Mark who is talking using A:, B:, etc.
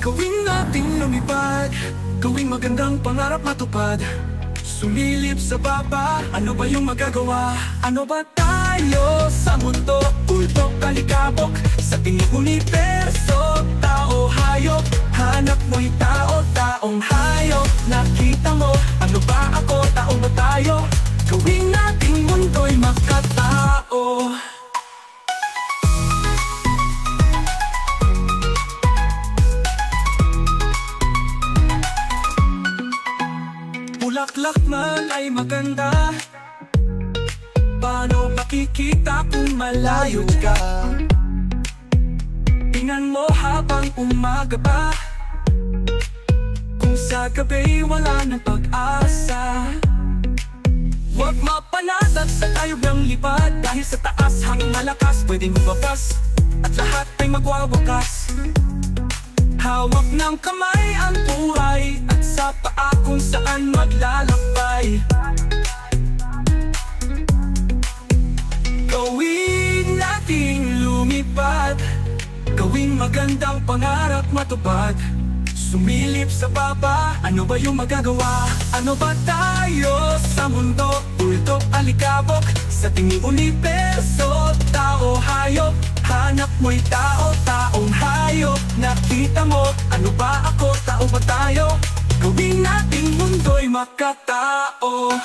A: Gawin nating lumipad, gawing magandang pangarap matupad. Sumilip sa baba, ano ba yung magagawa? Ano ba tayo sa mundo? Ultok kalikabok, sa tinging universo. Tao, hayop, hanap mo'y tao, taong hayop. Nakita mo, ano ba ako, tao ba tayo? Gawin nating mundo'y makatao. Bulaklak man ay maganda, paano makikita kung malayo ka? Tingnan mo habang umaga pa, kung sa gabi wala ng pag-asa. Huwag mapanatat sa tayog ng lipad, dahil sa taas hangin malakas pwedeng mababas, at lahat ay magwawakas. Hawak ng kamay ang buhay, at sa paa kung saan maglalakbay. Gawin nating lumipad, gawing magandang pangarap matupad. Sumilip sa baba, ano ba yung magagawa? Ano ba tayo sa mundo? Ultok alikabok, sa tinging universo. Tao, hayop, hanap mo'y tao, taong hayop. Nakita mo, ano ba ako, tao ba tayo? Gawin nating mundo'y makatao.